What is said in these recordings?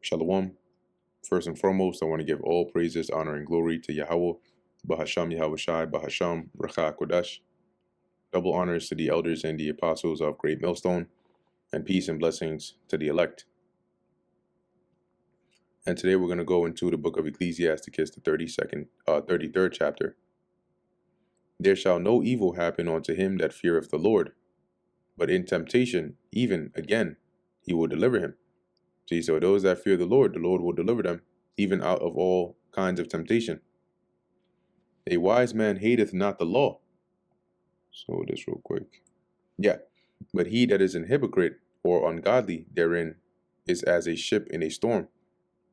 Shalom. First and foremost, I want to give all praises, honor, and glory to Yahweh, Bahasham Yahweh Shai, Bahasham Racha Kodesh. Double honors to the elders and the apostles of Great Millstone, and peace and blessings to the elect. And today we're going to go into the book of Ecclesiasticus, the 33rd chapter. There shall no evil happen unto him that feareth the Lord, but in temptation, even again, he will deliver him. See, so those that fear the Lord will deliver them, even out of all kinds of temptation. A wise man hateth not the law. So this real quick. Yeah. But he that is an hypocrite or ungodly therein is as a ship in a storm.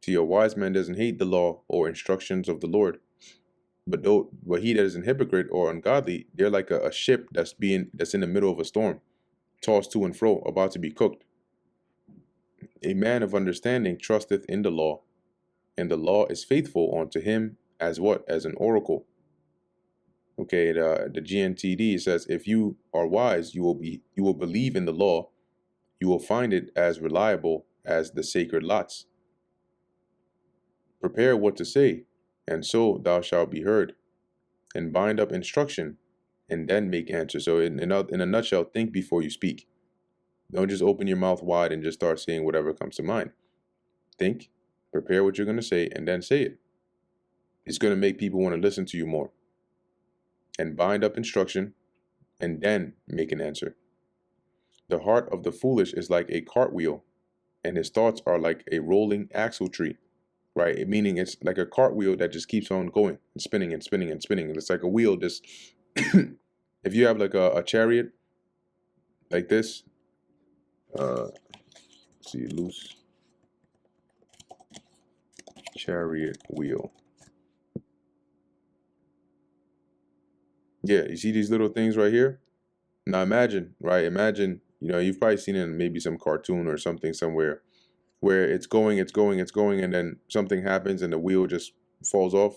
See, a wise man doesn't hate the law or instructions of the Lord. But he that is an hypocrite or ungodly, they're like a ship that's in the middle of a storm, tossed to and fro, about to be cooked. A man of understanding trusteth in the law, and the law is faithful unto him as what? As an oracle. Okay, the GNTD says, if you are wise, you will believe in the law, you will find it as reliable as the sacred lots. Prepare what to say, and so thou shalt be heard, and bind up instruction, and then make answer. So in a nutshell, think before you speak. Don't just open your mouth wide and just start saying whatever comes to mind. Think, prepare what you're going to say, and then say it. It's going to make people want to listen to you more. And bind up instruction, and then make an answer. The heart of the foolish is like a cartwheel, and his thoughts are like a rolling axle tree, right? Meaning it's like a cartwheel that just keeps on going and spinning and spinning and spinning. And it's like a wheel just, if you have like a chariot, like this, see, loose chariot wheel. Yeah, you see these little things right here? Now imagine, right? Imagine, you've probably seen it in maybe some cartoon or something somewhere where it's going, and then something happens and the wheel just falls off.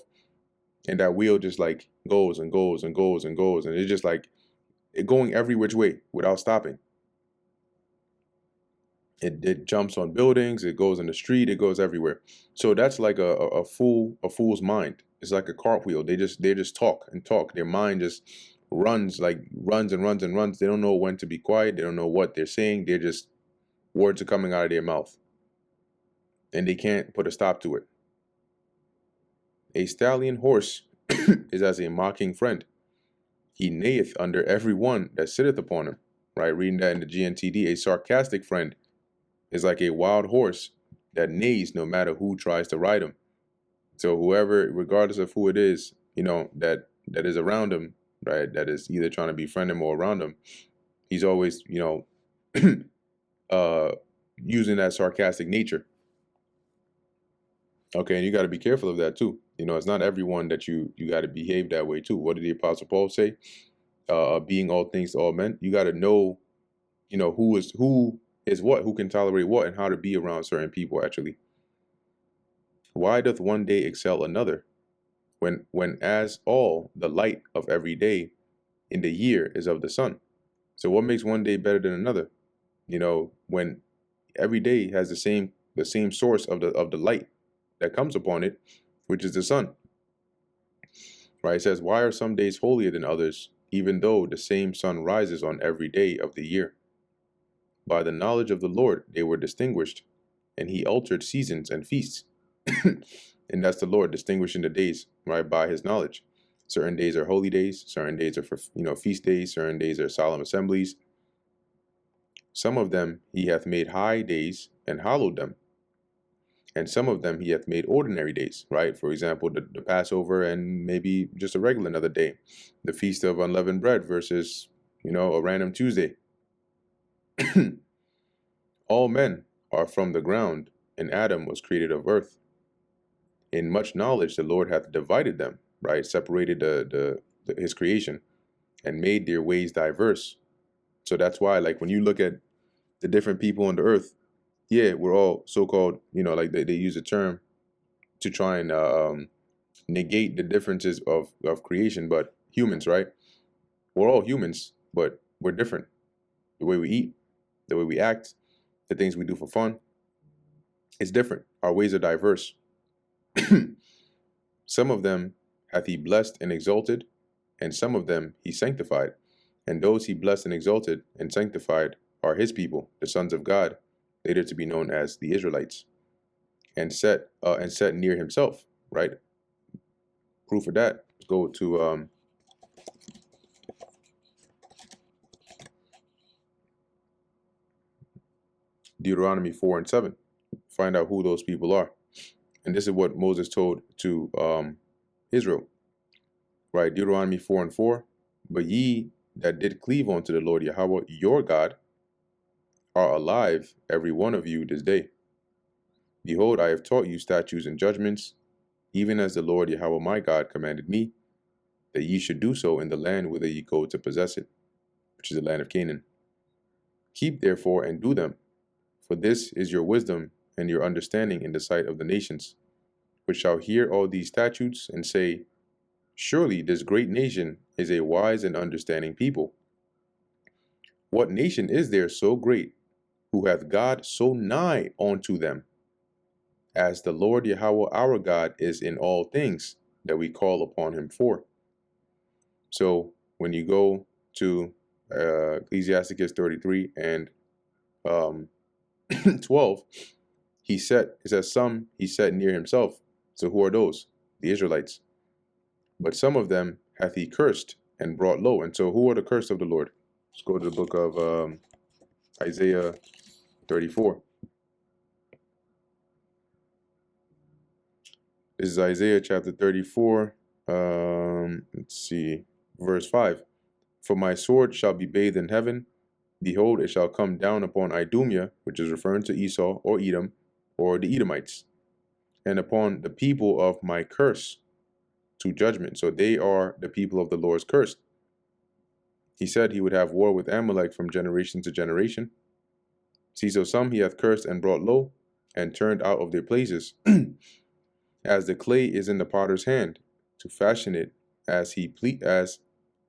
And that wheel just like goes and goes and goes and goes. And it's just like it going every which way without stopping. It jumps on buildings, it goes in the street, it goes everywhere. So that's like a fool's mind. It's like a cartwheel. They just talk and talk. Their mind just runs and runs and runs. They don't know when to be quiet. They don't know what they're saying. They're just words are coming out of their mouth. And they can't put a stop to it. A stallion horse is as a mocking friend. He neigheth under every one that sitteth upon him. Right? Reading that in the GNTD. A sarcastic friend is like a wild horse that neighs no matter who tries to ride him. So whoever, regardless of who it is, that is around him, right, that is either trying to befriend him or around him, he's always, using that sarcastic nature. Okay, and you got to be careful of that too. It's not everyone that you got to behave that way too. What did the Apostle Paul say? Being all things to all men. You got to know, who is what, who can tolerate what, and how to be around certain people actually. Why doth one day excel another, when as all the light of every day in the year is of the sun? So what makes one day better than another? When every day has the same source of the light that comes upon it, which is the sun. Right? It says, why are some days holier than others, even though the same sun rises on every day of the year? By the knowledge of the Lord they were distinguished, and he altered seasons and feasts. And that's the Lord distinguishing the days, right, by his knowledge. Certain days are holy days, certain days are for feast days, certain days are solemn assemblies. Some of them he hath made high days and hallowed them, and some of them he hath made ordinary days, right? For example, the Passover and maybe just a regular another day, the feast of unleavened bread versus a random Tuesday. All men are from the ground, and Adam was created of earth. In much knowledge the Lord hath divided them, right? Separated his creation, and made their ways diverse. So that's why, like, when you look at the different people on the earth, yeah, we're all so-called, like they use a term to try and negate the differences of creation, but humans, right? We're all humans, but we're different. The way we eat, the way we act, the things we do for fun, It's different. Our ways are diverse. Some of them hath he blessed and exalted, and some of them he sanctified. And those he blessed and exalted and sanctified are his people, the sons of God, later to be known as the Israelites, and set near himself. Right? Proof of that. Let's go to Deuteronomy 4:7. Find out who those people are. And this is what Moses told to Israel. Right? Deuteronomy 4:4. But ye that did cleave unto the Lord Yahweh your God are alive, every one of you this day. Behold, I have taught you statutes and judgments, even as the Lord Yahweh my God commanded me, that ye should do so in the land whither ye go to possess it, which is the land of Canaan. Keep therefore and do them, for this is your wisdom and your understanding in the sight of the nations, which shall hear all these statutes and say, surely this great nation is a wise and understanding people. What nation is there so great, who hath God so nigh unto them, as the Lord Yahweh our God is in all things that we call upon him for? So when you go to Ecclesiasticus 33 and 12, it says some he set near himself. So who are those? The Israelites. But some of them hath he cursed and brought low. And so who are the cursed of the Lord? Let's go to the book of Isaiah 34. This is Isaiah chapter 34. Let's see, verse 5. For my sword shall be bathed in heaven. Behold, it shall come down upon Idumea, which is referring to Esau or Edom, or the Edomites, and upon the people of my curse to judgment. So they are the people of the Lord's curse. He said he would have war with Amalek from generation to generation. See, so some he hath cursed and brought low, and turned out of their places, as the clay is in the potter's hand, to fashion it as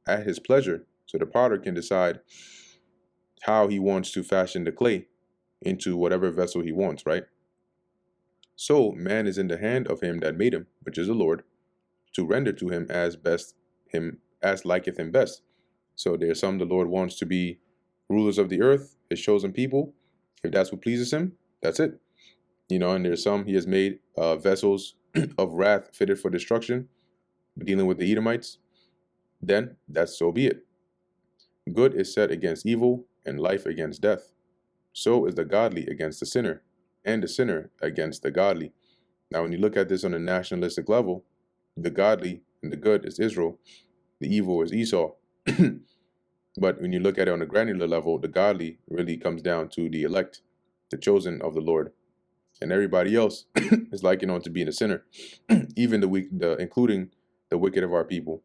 at his pleasure. So the potter can decide how he wants to fashion the clay into whatever vessel he wants, right? So man is in the hand of him that made him, which is the Lord, to render to him as liketh him best. So there's some the Lord wants to be rulers of the earth, his chosen people. If that's what pleases him, that's it. And there's some he has made vessels of wrath fitted for destruction, dealing with the Edomites. Then that's so be it. Good is set against evil, and life against death. So is the godly against the sinner, and the sinner against the godly. Now, when you look at this on a nationalistic level, the godly and the good is Israel, the evil is Esau. But when you look at it on a granular level, the godly really comes down to the elect, the chosen of the Lord, and everybody else is likened on to being a sinner, even including the wicked of our people.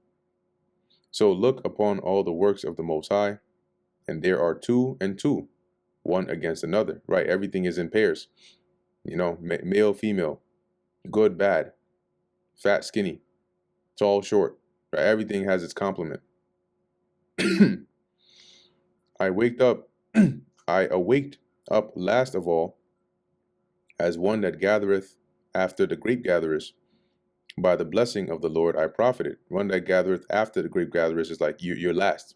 So look upon all the works of the Most High, and there are two and two, one against another, right? Everything is in pairs, male, female, good, bad, fat, skinny, tall, short, right? Everything has its complement. I awaked up last of all, as one that gathereth after the grape gatherers. By the blessing of the Lord I profited. One that gathereth after the grape gatherers is like you're last.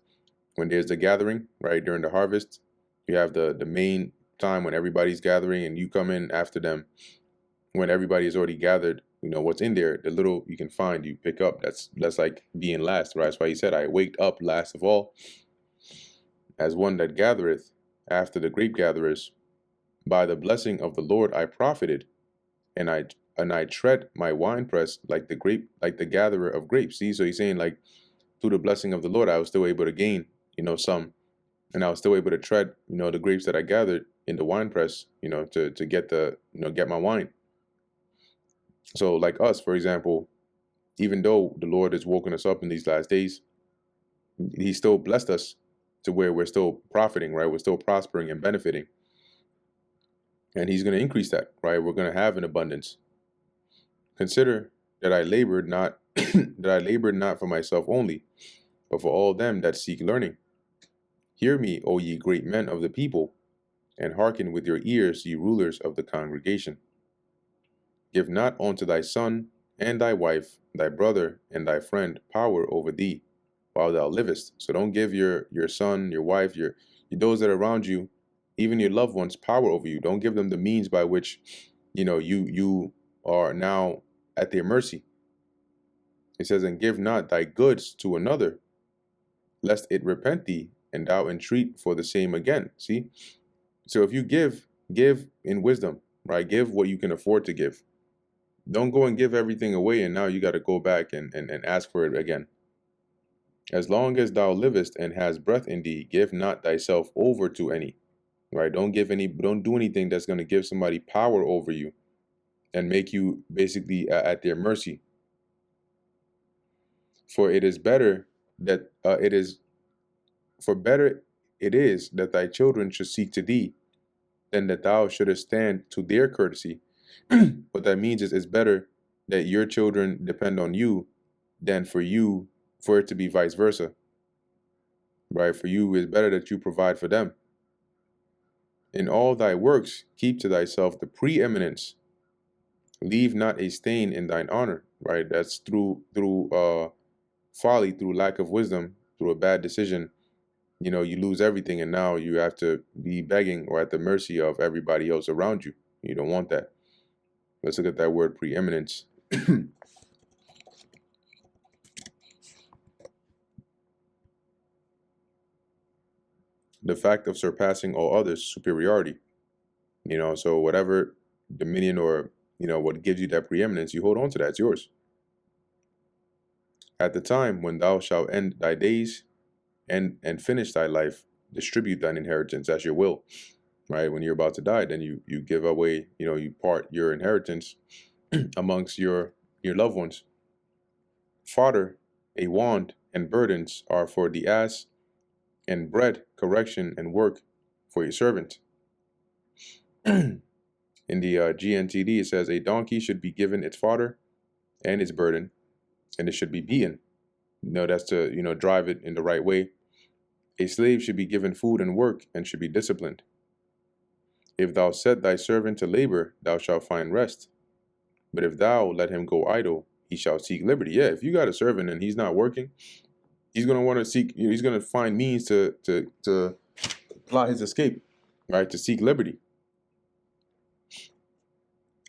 When there's the gathering, right, during the harvest, you have the main time when everybody's gathering, and you come in after them when everybody has already gathered. What's in there, the little you can find, you pick up. That's like being last, right? That's why he said, I waked up last of all, as one that gathereth after the grape gatherers. By the blessing of the Lord I profited, and I tread my winepress like the gatherer of grapes. See, so he's saying, like, through the blessing of the Lord, I was still able to gain, some, and I was still able to tread, the grapes that I gathered in the winepress, to get get my wine. So like us, for example, even though the Lord has woken us up in these last days, he still blessed us to where we're still profiting, right? We're still prospering and benefiting. And he's going to increase that, right? We're going to have an abundance. Consider that I labored not for myself only, but for all them that seek learning. Hear me, O ye great men of the people, and hearken with your ears, ye rulers of the congregation. Give not unto thy son and thy wife, thy brother and thy friend power over thee while thou livest. So don't give your son, your wife, your those that are around you, even your loved ones, power over you. Don't give them the means by which, you are now at their mercy. It says, and give not thy goods to another, lest it repent thee, and thou entreat for the same again. See? So if you give in wisdom, right? Give what you can afford to give. Don't go and give everything away, and now you got to go back and ask for it again. As long as thou livest and hast breath in thee, give not thyself over to any. Right? Don't do anything that's going to give somebody power over you and make you basically at their mercy. For it is better that better it is that thy children should seek to thee than that thou shouldest stand to their courtesy. What that means is it's better that your children depend on you than for it to be vice versa. Right? For you, it's better that you provide for them. In all thy works, keep to thyself the preeminence. Leave not a stain in thine honor. Right? That's through folly, through lack of wisdom, through a bad decision. You lose everything, and now you have to be begging or at the mercy of everybody else around you. You don't want that. Let's look at that word preeminence. The fact of surpassing all others, superiority. So whatever dominion or, what gives you that preeminence, you hold on to that. It's yours. At the time when thou shalt end thy days and finish thy life, distribute thine inheritance. That's your will. Right? When you're about to die, then you give away, you part your inheritance amongst your loved ones. Fodder, a wand, and burdens are for the ass, and bread, correction, and work for your servant. In the GNTD, it says, a donkey should be given its fodder and its burden, and it should be beaten. That's to, drive it in the right way. A slave should be given food and work, and should be disciplined. If thou set thy servant to labor, thou shalt find rest. But if thou let him go idle, he shall seek liberty. Yeah, if you got a servant and he's not working, he's gonna want to seek. He's gonna find means to plot his escape, right? To seek liberty.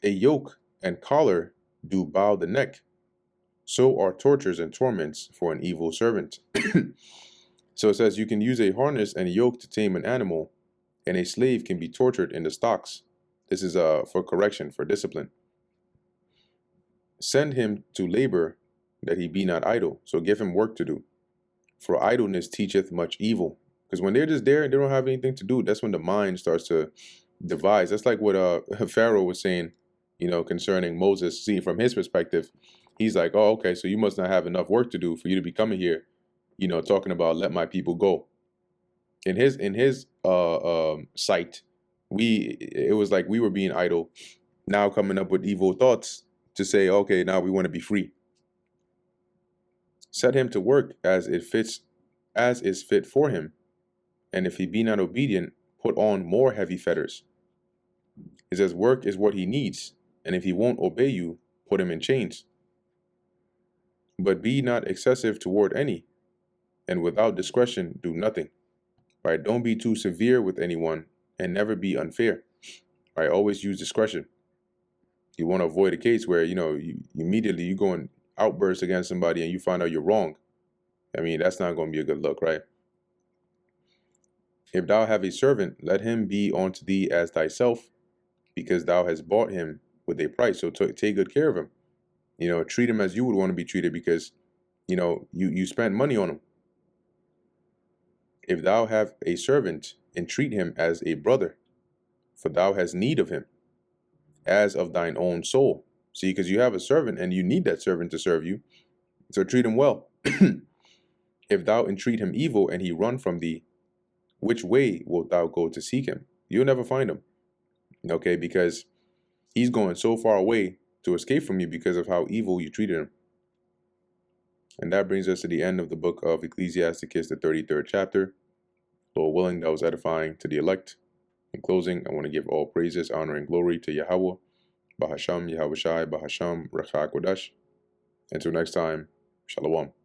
A yoke and collar do bow the neck. So are tortures and torments for an evil servant. So it says you can use a harness and a yoke to tame an animal, and a slave can be tortured in the stocks. This is for correction, for discipline. Send him to labor, that he be not idle. So give him work to do. For idleness teacheth much evil. Because when they're just there and they don't have anything to do, that's when the mind starts to devise. That's like what Pharaoh was saying, concerning Moses. See, from his perspective, he's like, oh, okay, so you must not have enough work to do for you to be coming here, talking about let my people go. In his sight, it was like we were being idle, now coming up with evil thoughts to say, okay, now we want to be free. Set him to work as is fit for him, and if he be not obedient, put on more heavy fetters. He says work is what he needs, and if he won't obey you, put him in chains. But be not excessive toward any, and without discretion do nothing. Right? Don't be too severe with anyone, and never be unfair. Right? Always use discretion. You want to avoid a case where, you immediately you go and outburst against somebody and you find out you're wrong. I mean, that's not going to be a good look, right? If thou have a servant, let him be unto thee as thyself, because thou hast bought him with a price. So take good care of him. Treat him as you would want to be treated, because, you spent money on him. If thou have a servant, entreat him as a brother, for thou hast need of him, as of thine own soul. See, because you have a servant and you need that servant to serve you, so treat him well. If thou entreat him evil and he run from thee, which way wilt thou go to seek him? You'll never find him. Okay, because he's going so far away to escape from you because of how evil you treated him. And that brings us to the end of the book of Ecclesiasticus, the 33rd chapter. Lord willing, that was edifying to the elect. In closing, I want to give all praises, honor, and glory to Yahweh, Bahasham Yahushai Bahasham Rakha Kodash. Until next time, Shalom.